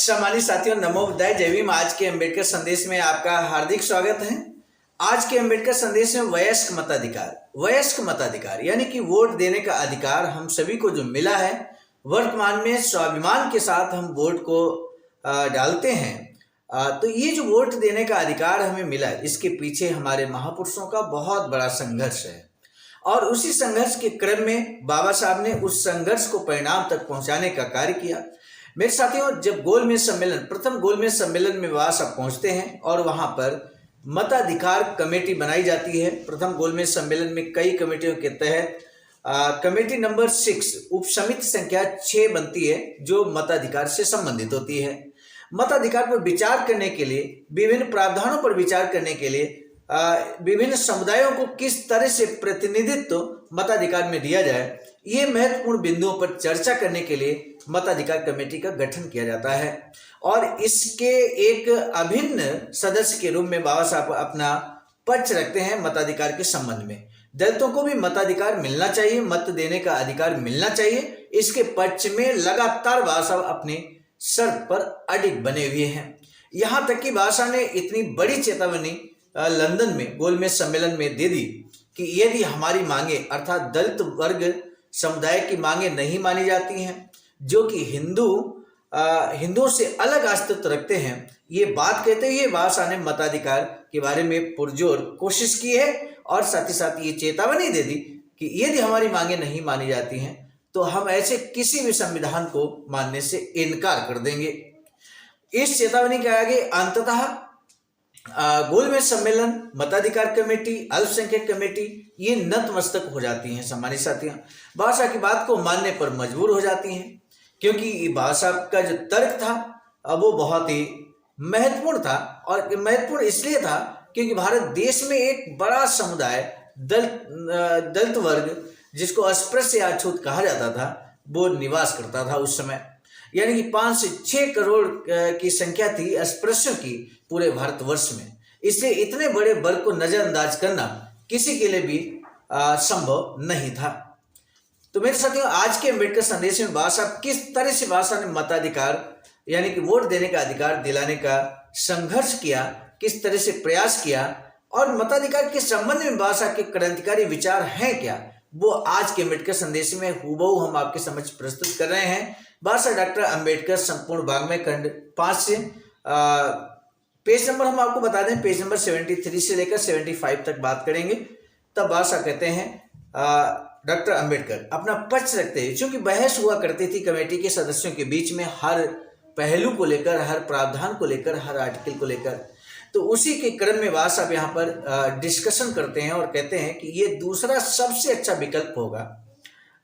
सम्मानित साथियों, नमो बुद्धाय, जय भीम। आज के अम्बेडकर संदेश में आपका हार्दिक स्वागत है। आज के अम्बेडकर संदेश में वयस्क मताधिकार यानी कि वोट देने का अधिकार हम सभी को जो मिला है, वर्तमान में स्वाभिमान के साथ हम वोट को डालते हैं। तो ये जो वोट देने का अधिकार हमें मिला है, इसके पीछे हमारे महापुरुषों का बहुत बड़ा संघर्ष है और उसी संघर्ष के क्रम में बाबा साहब ने उस संघर्ष को परिणाम तक पहुंचाने का कार्य किया। मेरे साथियों, जब प्रथम गोलमेज सम्मेलन में बाबा साहब पहुंचते हैं और वहां पर मताधिकार कमेटी बनाई जाती है। प्रथम गोलमेज सम्मेलन में कई कमेटियों के तहत कमेटी नंबर 6 उपसमिति संख्या 6 बनती है, जो मताधिकार से संबंधित होती है। मताधिकार पर विचार करने के लिए, विभिन्न प्रावधानों पर विचार करने के लिए, विभिन्न समुदायों को किस तरह से प्रतिनिधित्व मताधिकार में दिया जाए, ये महत्वपूर्ण बिंदुओं पर चर्चा करने के लिए मताधिकार कमेटी का गठन किया जाता है और इसके एक अभिन्न सदस्य के रूप में बाबा साहब अपना पक्ष रखते हैं मताधिकार के संबंध में। दलितों को भी मताधिकार मिलना चाहिए, मत देने का अधिकार मिलना चाहिए, इसके पक्ष में लगातार बाबा साहब अपने शर्त पर अडिग बने हुए हैं। यहाँ तक कि बाबा साहब ने इतनी बड़ी चेतावनी लंदन में गोलमेज सम्मेलन में दे दी कि यदि हमारी मांगे अर्थात दलित वर्ग समुदाय की मांगे नहीं मानी जाती हैं, जो कि हिंदुओं से अलग अस्तित्व रखते हैं, ये बात कहते हुए बाबा साहब ने मताधिकार के बारे में पुरजोर कोशिश की है और साथ ही साथ ये चेतावनी दे दी कि यदि हमारी मांगे नहीं मानी जाती हैं तो हम ऐसे किसी भी संविधान को मानने से इनकार कर देंगे। इस चेतावनी के आगे अंततः गोलमेज सम्मेलन, मताधिकार कमेटी, अल्पसंख्यक कमेटी ये नतमस्तक हो जाती हैं। सम्मानित साथियों, बाबा साहब की बात को मानने पर मजबूर हो जाती हैं, क्योंकि बाबा साहब का जो तर्क था वो बहुत ही महत्वपूर्ण था और महत्वपूर्ण इसलिए था क्योंकि भारत देश में एक बड़ा समुदाय दलित वर्ग, जिसको अस्पृश्य या अछूत कहा जाता था, वो निवास करता था उस समय। यानी कि 5 से 6 करोड़ की संख्या थी अस्पृश्यों की पूरे भारतवर्ष में। इसलिए इतने बड़े वर्ग को नजरअंदाज करना किसी के लिए भी संभव नहीं था। तो मेरे साथियों, आज के अम्बेडकर संदेश में बाबा साहब किस तरह से बाबा साहब ने मताधिकार यानी कि वोट देने का अधिकार दिलाने का संघर्ष किया, किस तरह से प्रयास किया और मताधिकार के संबंध में बाबा साहब के क्रांतिकारी विचार हैं क्या, वो आज के अम्बेडकर संदेश में हूबहू हम आपके समक्ष प्रस्तुत कर रहे हैं। बाबा साहब डॉक्टर अम्बेडकर संपूर्ण वाङ्मय खंड 5 से पेज नंबर हम आपको बता दें, पेज नंबर 73 से लेकर 75 तक बात करेंगे। तब बाबा साहब कहते हैं, डॉक्टर अम्बेडकर अपना पक्ष रखते हैं, चूंकि बहस हुआ करती थी कमेटी के सदस्यों के बीच में हर पहलू को लेकर, हर प्रावधान को लेकर, हर आर्टिकल को लेकर, तो उसी के क्रम में बाबा साहब यहाँ पर डिस्कशन करते हैं और कहते हैं कि ये दूसरा सबसे अच्छा विकल्प होगा,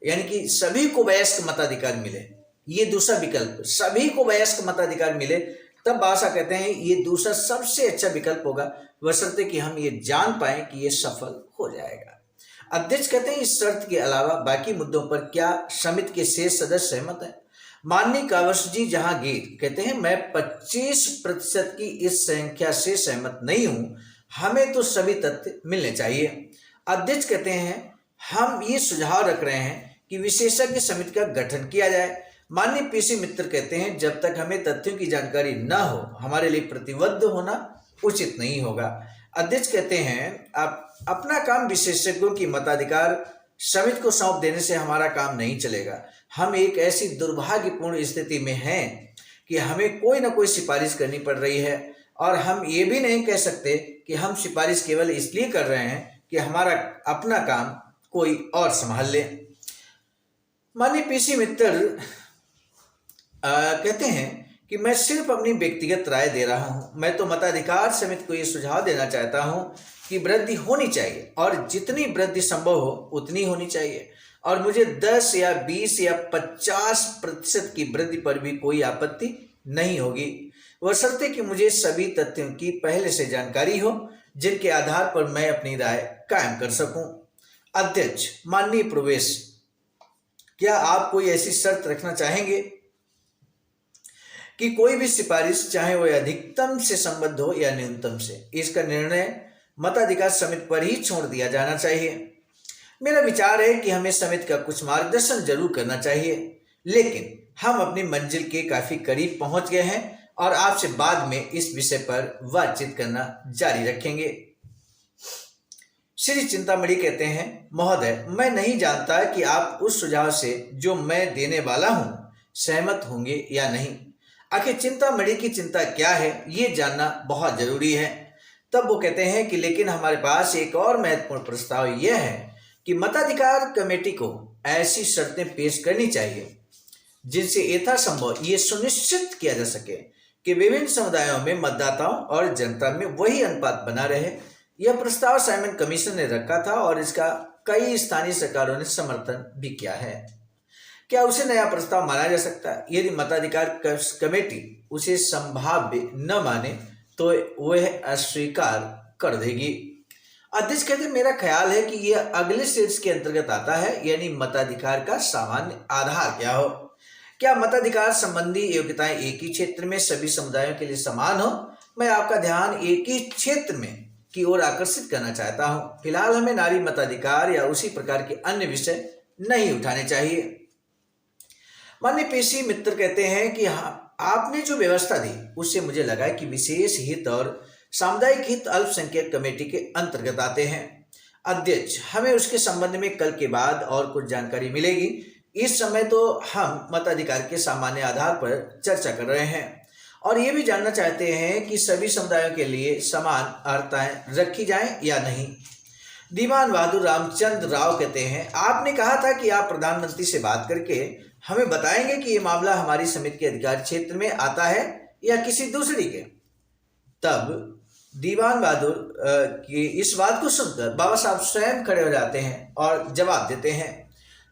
यानी कि सभी को वयस्क मताधिकार मिले। ये दूसरा विकल्प, सभी को वयस्क मताधिकार मिले, तब बाबा साहब कहते हैं ये दूसरा सबसे अच्छा विकल्प होगा, बशर्ते कि हम ये जान पाएं कि ये सफल हो जाएगा। अध्यक्ष कहते हैं, इस शर्त के अलावा बाकी मुद्दों पर क्या समिति के शेष सदस्य सहमत हैं? माननीय कावश जी जहांगीर कहते हैं, मैं 25% की इस संख्या से सहमत नहीं हूं, हमें तो सभी तथ्य मिलने चाहिए। अध्यक्ष कहते हैं, हम ये सुझाव रख रहे हैं कि विशेषज्ञ समिति का गठन किया जाए। माननीय पीसी मित्र कहते हैं, जब तक हमें तथ्यों की जानकारी न हो, हमारे लिए प्रतिबद्ध होना उचित नहीं होगा। अध्यक्ष कहते हैं, आप अपना काम विशेषज्ञों की मताधिकार समिति को सौंप देने से हमारा काम नहीं चलेगा। हम एक ऐसी दुर्भाग्यपूर्ण स्थिति में हैं कि हमें कोई ना कोई सिफारिश करनी पड़ रही है और हम ये भी नहीं कह सकते कि हम सिफारिश केवल इसलिए कर रहे हैं कि हमारा अपना काम कोई और संभाल ले। माननीय पीसी मित्र कहते हैं कि मैं सिर्फ अपनी व्यक्तिगत राय दे रहा हूं, मैं तो मताधिकार समिति को ये सुझाव देना चाहता हूं कि वृद्धि होनी चाहिए और जितनी वृद्धि संभव हो उतनी होनी चाहिए और मुझे 10 या 20 या 50% की वृद्धि पर भी कोई आपत्ति नहीं होगी, बशर्ते कि मुझे सभी तथ्यों की पहले से जानकारी हो जिनके आधार पर मैं अपनी राय कायम कर सकूं। अध्यक्ष, माननीय प्रवेश, क्या आप कोई ऐसी शर्त रखना चाहेंगे कि कोई भी सिफारिश, चाहे वह अधिकतम से संबद्ध हो या न्यूनतम से, इसका निर्णय मताधिकार समिति पर ही छोड़ दिया जाना चाहिए? मेरा विचार है कि हमें समिति का कुछ मार्गदर्शन जरूर करना चाहिए, लेकिन हम अपनी मंजिल के काफी करीब पहुंच गए हैं और आपसे बाद में इस विषय पर बातचीत करना जारी रखेंगे। श्री चिंतामणि कहते हैं, महोदय, मैं नहीं जानता कि आप उस सुझाव से जो मैं देने वाला हूं सहमत होंगे या नहीं। आखिर चिंतामणि की चिंता क्या है ये जानना बहुत जरूरी है। तब वो कहते हैं कि लेकिन हमारे पास एक और महत्वपूर्ण प्रस्ताव यह है कि मताधिकार कमेटी को ऐसी शर्तें पेश करनी चाहिए जिनसे यथासंभव ये सुनिश्चित किया जा सके कि विभिन्न समुदायों में मतदाताओं और जनता में वही अनुपात बना रहे। यह प्रस्ताव साइमन कमीशन ने रखा था और इसका कई स्थानीय सरकारों ने समर्थन भी किया है। क्या उसे नया प्रस्ताव माना जा सकता है? यदि मताधिकार कमेटी उसे संभाव्य न माने तो वह अस्वीकार कर देगी। अध्यक्ष कहते हैं, मेरा ख्याल है कि यह अगले स्टेज के अंतर्गत आता है, यानी मताधिकार का सामान्य आधार क्या हो। क्या मताधिकार संबंधी योग्यताएं एक ही क्षेत्र में सभी समुदायों के लिए समान हो? मैं आपका ध्यान एक ही क्षेत्र में की ओर आकर्षित करना चाहता हूं। फिलहाल हमें नारी मताधिकार या उसी प्रकार के अन्य विषय नहीं उठाने चाहिए। माननीय पेशी मित्र कहते हैं कि हाँ, आपने जो व्यवस्था दी उससे मुझे लगा कि विशेष हित और सामुदायिक हित अल्पसंख्यक कमेटी के अंतर्गत आते हैं। अध्यक्ष, हमें उसके संबंध में कल के बाद और कुछ जानकारी मिलेगी। इस समय तो हम मताधिकार के सामान्य आधार पर चर्चा कर रहे हैं और ये भी जानना चाहते हैं कि सभी समुदायों के लिए समान अर्हताएं रखी जाएं या नहीं। दीवान बहादुर रामचंद्र राव कहते हैं, आपने कहा था कि आप प्रधानमंत्री से बात करके हमें बताएंगे कि ये मामला हमारी समिति के अधिकार क्षेत्र में आता है या किसी दूसरी के। तब दीवान बहादुर की इस बात को सुनकर बाबा साहब स्वयं खड़े हो जाते हैं और जवाब देते हैं।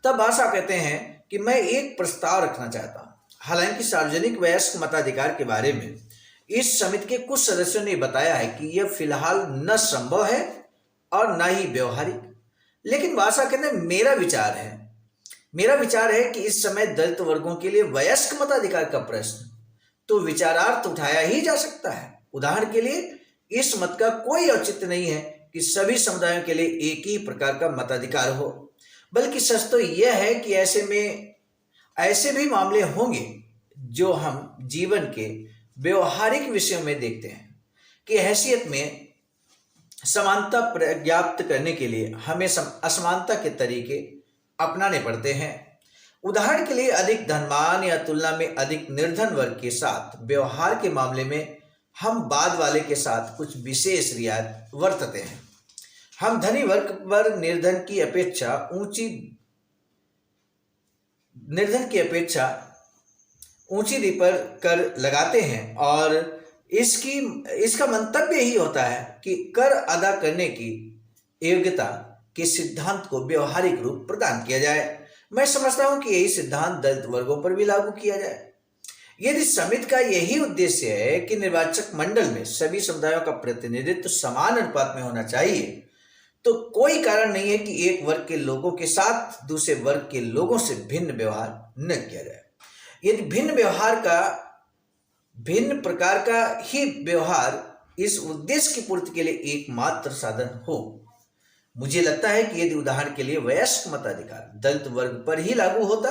तब बाबा साहब कहते हैं कि मैं एक प्रस्ताव रखना चाहता हूँ। हालांकि सार्वजनिक वयस्क मताधिकार के बारे में इस समिति के कुछ सदस्यों ने बताया है कि यह फिलहाल न संभव है और न ही व्यवहारिक, लेकिन बाबा साहब कहते हैं, मेरा विचार है कि इस समय दलित वर्गों के लिए वयस्क मताधिकार का प्रश्न तो विचारार्थ उठाया ही जा सकता है। उदाहरण के लिए, इस मत का कोई औचित्य नहीं है कि सभी समुदायों के लिए एक ही प्रकार का मताधिकार हो, बल्कि सच तो यह है कि ऐसे भी मामले होंगे जो हम जीवन के व्यवहारिक विषयों में देखते हैं कि हैसियत में समानता प्राप्त करने के लिए हमें असमानता के तरीके अपनाने पड़ते हैं। उदाहरण के लिए, अधिक धनवान या तुलना में अधिक निर्धन वर्ग के साथ व्यवहार के मामले में हम बाद वाले के साथ कुछ विशेष रियायत बरतते हैं। हम धनी वर्ग पर निर्धन की अपेक्षा ऊंची दर पर कर लगाते हैं और इसका मंतव्य ही होता है कि कर अदा करने की योग्यता के सिद्धांत को व्यवहारिक रूप प्रदान किया जाए। मैं समझता हूं कि यही सिद्धांत दलित वर्गों पर भी लागू किया जाए। यदि समिति का यही उद्देश्य है कि निर्वाचक मंडल में सभी समुदायों का प्रतिनिधित्व समान अनुपात में होना चाहिए, तो कोई कारण नहीं है कि एक वर्ग के लोगों के साथ दूसरे वर्ग के लोगों से भिन्न व्यवहार न किया जाए। यदि भिन्न प्रकार का ही व्यवहार इस उद्देश्य की पूर्ति के लिए एकमात्र साधन हो, मुझे लगता है कि यदि उदाहरण के लिए वयस्क मताधिकार दलित वर्ग पर ही लागू होता,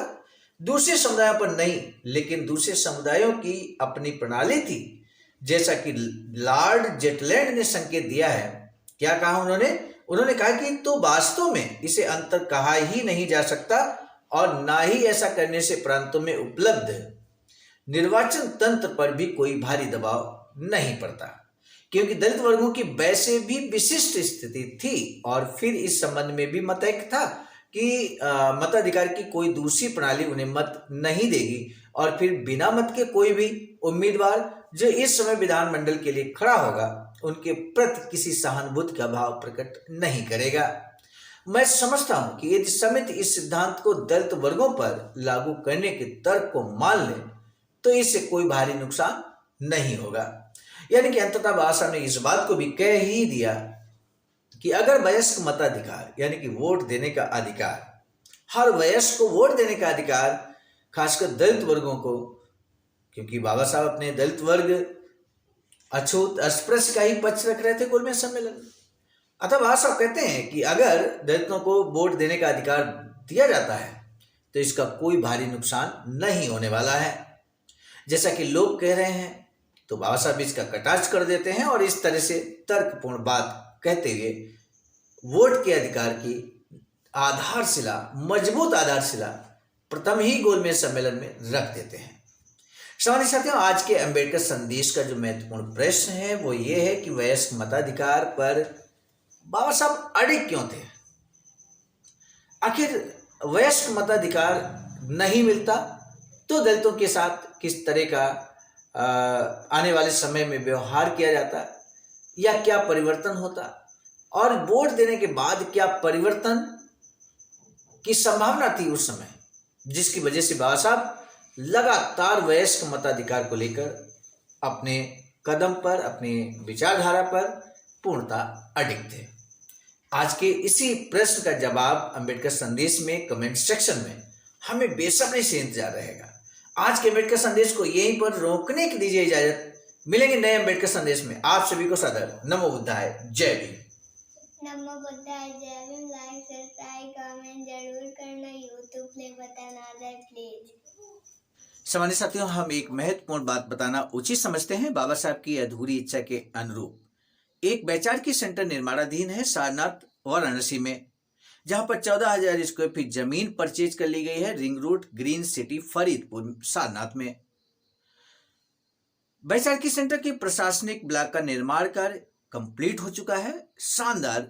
दूसरे समुदायों पर नहीं, लेकिन दूसरे समुदायों की अपनी प्रणाली थी, जैसा कि लॉर्ड जेटलैंड ने संकेत दिया है। क्या कहा उन्होंने कहा कि तो वास्तव में इसे अंतर कहा ही नहीं जा सकता और ना ही ऐसा करने से प्रांतों में उपलब्ध निर्वाचन तंत्र पर भी कोई भारी दबाव नहीं पड़ता, क्योंकि दलित वर्गों की वैसे भी विशिष्ट स्थिति थी और फिर इस संबंध में भी मत एक था कि मताधिकार की कोई दूसरी प्रणाली उन्हें मत नहीं देगी और फिर बिना मत के कोई भी उम्मीदवार जो इस समय विधानमंडल के लिए खड़ा होगा उनके प्रति किसी सहानुभूति का भाव प्रकट नहीं करेगा। मैं समझता हूं कि यदि समिति इस सिद्धांत को दलित वर्गों पर लागू करने के तर्क को मान ले तो इससे कोई भारी नुकसान नहीं होगा। यानी कि अंततः बादशाह ने इस बात को भी कह ही दिया कि अगर वयस्क मताधिकार यानी कि वोट देने का अधिकार, हर वयस्क को वोट देने का अधिकार, खासकर दलित वर्गों को, क्योंकि बाबा साहब अपने दलित वर्ग अछूत अस्पृश्य का ही पक्ष रख रहे थे गोलमेज सम्मेलन में। अतः बाबा साहब कहते हैं कि अगर दलितों को वोट देने का अधिकार दिया जाता है तो इसका कोई भारी नुकसान नहीं होने वाला है। जैसा कि लोग कह रहे हैं तो बाबा साहब इसका कटाक्ष कर देते हैं और इस तरह से तर्कपूर्ण बात कहते हुए वोट के अधिकार की आधारशिला, मजबूत आधारशिला प्रथम ही गोलमेज सम्मेलन में रख देते हैं। सामान्य साथियों, आज के अंबेडकर संदेश का जो महत्वपूर्ण प्रश्न है वो ये है कि वयस्क मताधिकार पर बाबा साहब अड़िग क्यों थे। आखिर वयस्क मताधिकार नहीं मिलता तो दलितों के साथ किस तरह का आने वाले समय में व्यवहार किया जाता या क्या परिवर्तन होता, और वोट देने के बाद क्या परिवर्तन की संभावना थी उस समय, जिसकी वजह से बाबा साहब लगातार वयस्क मताधिकार को लेकर अपने कदम पर, अपनी विचारधारा पर पूर्णतः अडिग थे। आज के इसी प्रश्न का जवाब अंबेडकर संदेश में कमेंट सेक्शन में हमें बेसब्री से इंतजार रहेगा। आज के अंबेडकर संदेश को यहीं पर रोकने की दीजिए इजाजत। मिलेंगे नए अंबेडकर संदेश में। आप सभी को सादर नमो बुद्धाय, जय भीम। नमो बुद्धाय, जय भीम। लाइक, सब्सक्राइब, कमेंट जरूर करना। यूट्यूब पे बताना प्लीज। सामान्य साथियों, हम एक महत्वपूर्ण बात बताना उचित समझते हैं। बाबा साहब की अधूरी इच्छा के अनुरूप एक वैचारिकी सेंटर निर्माणाधीन है सारनाथ वाराणसी में, जहां पर 14,000 स्क्वायर फीट जमीन परचेज कर ली गई है ring road, green city, Faridpur, Sarnath में। वैचारिकी सेंटर के प्रशासनिक ब्लॉक का निर्माण कार्य कंप्लीट हो चुका है। शानदार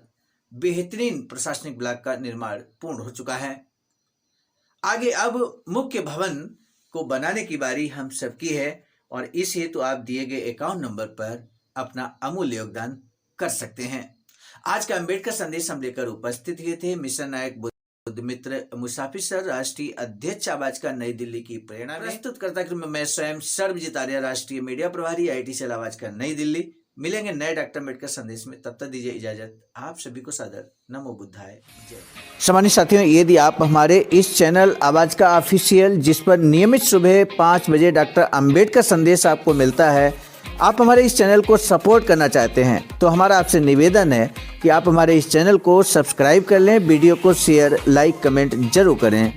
बेहतरीन प्रशासनिक ब्लॉक का निर्माण पूर्ण हो चुका है। आगे अब मुख्य भवन को बनाने की बारी हम सबकी है और इस हेतु आप दिए गए अकाउंट नंबर पर अपना अमूल्य योगदान कर सकते हैं। आज का अंबेडकर संदेश हम लेकर उपस्थित हुए थे मिशन नायक बुद्ध मित्र मुसाफिर सर, राष्ट्रीय अध्यक्ष आवाज का नई दिल्ली की प्रेरणा में। प्रस्तुत करता क्रम मैं स्वयं सर्वजित आर्य, राष्ट्रीय मीडिया प्रभारी, IIT सेल आवाज का नई दिल्ली। मिलेंगे नए डॉक्टर अम्बेडकर संदेश में, तब तक दीजिए इजाजत। आप सभी को सादर नमो बुद्धाय, जय। सामान्य साथियों, यदि आप हमारे इस चैनल आवाज का ऑफिशियल, जिस पर नियमित सुबह 5 बजे डॉक्टर अम्बेडकर संदेश आपको मिलता है, आप हमारे इस चैनल को सपोर्ट करना चाहते हैं तो हमारा आपसे निवेदन है कि आप हमारे इस चैनल को सब्सक्राइब कर लें, वीडियो को शेयर, लाइक, कमेंट जरूर करें।